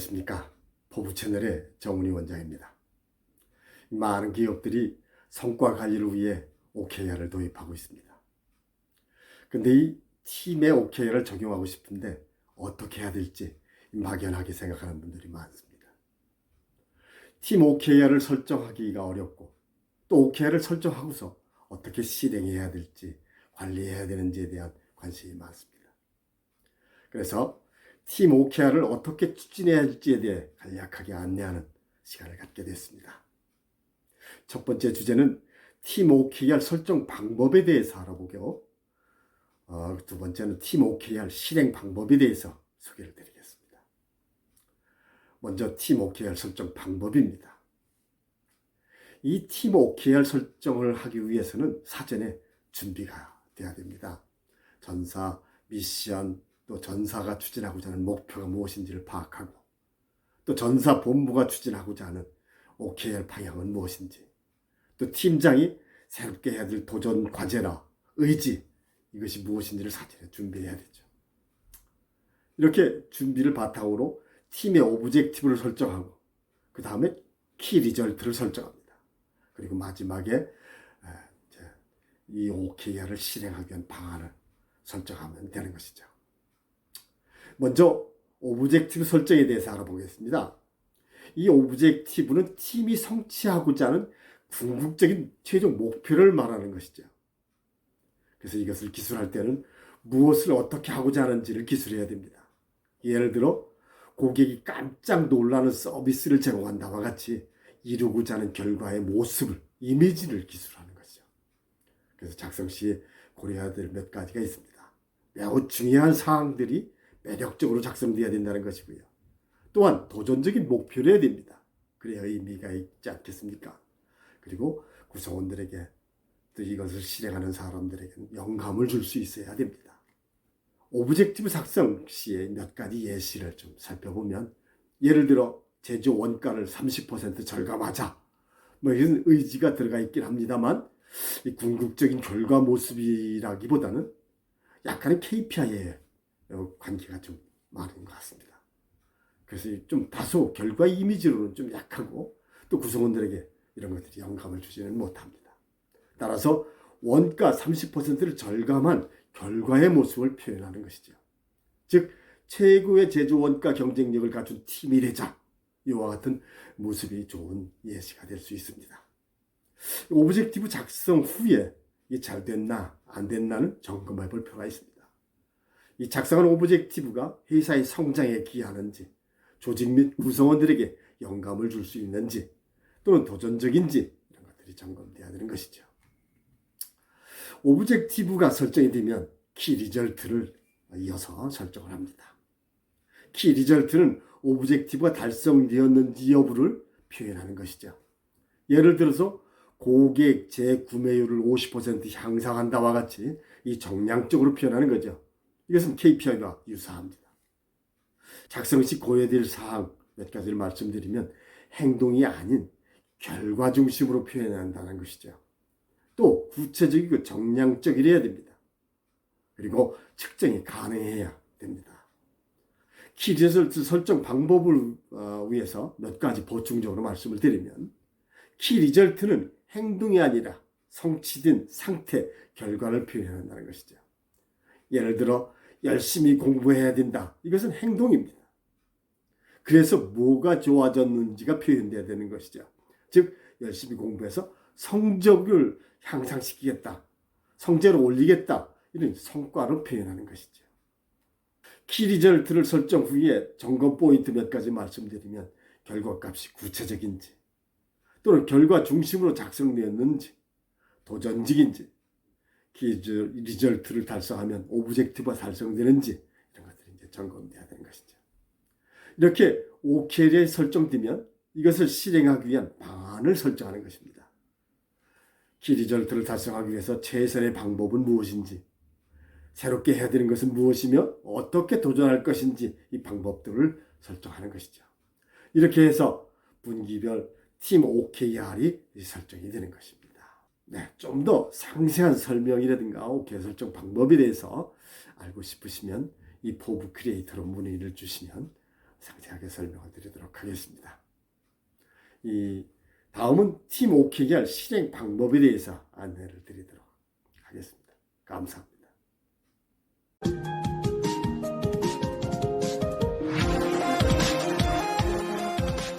안녕하십니까. 포부 채널의 정훈이 원장입니다. 많은 기업들이 성과 관리를 위해 OKR을 도입하고 있습니다. 근데 이 팀의 OKR을 적용하고 싶은데 어떻게 해야 될지 막연하게 생각하는 분들이 많습니다. 팀 OKR을 설정하기가 어렵고 또 OKR을 설정하고서 어떻게 실행해야 될지 관리해야 되는지에 대한 관심이 많습니다. 그래서 팀 OKR을 어떻게 추진해야 할지에 대해 간략하게 안내하는 시간을 갖게 됐습니다. 첫 번째 주제는 팀 OKR 설정 방법에 대해서 알아보고 두 번째는 팀 OKR 실행 방법에 대해서 소개를 드리겠습니다. 먼저 팀 OKR 설정 방법입니다. 이 팀 OKR 설정을 하기 위해서는 사전에 준비가 돼야 됩니다. 전사, 미션, 또 전사가 추진하고자 하는 목표가 무엇인지를 파악하고 또 전사 본부가 추진하고자 하는 OKR 방향은 무엇인지 또 팀장이 새롭게 해야 될 도전 과제나 의지 이것이 무엇인지를 사전에 준비해야 되죠. 이렇게 준비를 바탕으로 팀의 오브젝티브를 설정하고 그 다음에 키 리절트를 설정합니다. 그리고 마지막에 이 OKR을 실행하기 위한 방안을 설정하면 되는 것이죠. 먼저 오브젝티브 설정에 대해서 알아보겠습니다. 이 오브젝티브는 팀이 성취하고자 하는 궁극적인 최종 목표를 말하는 것이죠. 그래서 이것을 기술할 때는 무엇을 어떻게 하고자 하는지를 기술해야 됩니다. 예를 들어 고객이 깜짝 놀라는 서비스를 제공한다와 같이 이루고자 하는 결과의 모습을, 이미지를 기술하는 것이죠. 그래서 작성 시에 고려해야 될 몇 가지가 있습니다. 매우 중요한 사항들이 매력적으로 작성되어야 된다는 것이고요. 또한 도전적인 목표를 해야 됩니다. 그래야 의미가 있지 않겠습니까? 그리고 구성원들에게 또 이것을 실행하는 사람들에게 영감을 줄 수 있어야 됩니다. 오브젝티브 작성 시에 몇 가지 예시를 좀 살펴보면 예를 들어 제조 원가를 30% 절감하자 이런 의지가 들어가 있긴 합니다만 이 궁극적인 결과 모습이라기보다는 약간의 KPI에 관계가 좀 많은 것 같습니다. 그래서 좀 다소 결과 이미지로는 좀 약하고 또 구성원들에게 이런 것들이 영감을 주지는 못합니다. 따라서 원가 30%를 절감한 결과의 모습을 표현하는 것이죠. 즉 최고의 제조 원가 경쟁력을 갖춘 팀이 되자 이와 같은 모습이 좋은 예시가 될 수 있습니다. 오브젝티브 작성 후에 이게 잘 됐나 안 됐나는 점검해 볼 필요가 있습니다. 이 작성한 오브젝티브가 회사의 성장에 기여하는지 조직 및 구성원들에게 영감을 줄 수 있는지 또는 도전적인지 이런 것들이 점검돼야 되는 것이죠. 오브젝티브가 설정이 되면 키 리절트를 이어서 설정을 합니다. 키 리절트는 오브젝티브가 달성되었는지 여부를 표현하는 것이죠. 예를 들어서 고객 재구매율을 50% 향상한다와 같이 이 정량적으로 표현하는 거죠. 이것은 KPI와 유사합니다. 작성 시 고려될 사항 몇 가지를 말씀드리면 행동이 아닌 결과 중심으로 표현해야 한다는 것이죠. 또 구체적이고 정량적이어야 됩니다. 그리고 측정이 가능해야 됩니다. 키 리절트 설정 방법을 위해서 몇 가지 보충적으로 말씀을 드리면 키 리절트는 행동이 아니라 성취된 상태, 결과를 표현한다는 것이죠. 예를 들어 열심히 공부해야 된다. 이것은 행동입니다. 그래서 뭐가 좋아졌는지가 표현돼야 되는 것이죠. 즉 열심히 공부해서 성적을 향상시키겠다. 성적을 올리겠다. 이런 성과로 표현하는 것이죠. 키 리절트를 설정 후에 점검 포인트 몇 가지 말씀드리면 결과값이 구체적인지 또는 결과 중심으로 작성되었는지 도전적인지 키 리절트를 달성하면 오브젝티브가 달성되는지 이런 것들이 이제 점검돼야 되는 것이죠. 이렇게 OKR이 설정되면 이것을 실행하기 위한 방안을 설정하는 것입니다. 키 리절트를 달성하기 위해서 최선의 방법은 무엇인지 새롭게 해야 되는 것은 무엇이며 어떻게 도전할 것인지 이 방법들을 설정하는 것이죠. 이렇게 해서 분기별 팀 OKR이 설정이 되는 것입니다. 네, 좀 더 상세한 설명이라든가 OKR 설정 방법에 대해서 알고 싶으시면 이 포부 크리에이터로 문의를 주시면 상세하게 설명을 드리도록 하겠습니다. 이 다음은 팀 OKR 실행 방법에 대해서 안내를 드리도록 하겠습니다. 감사합니다.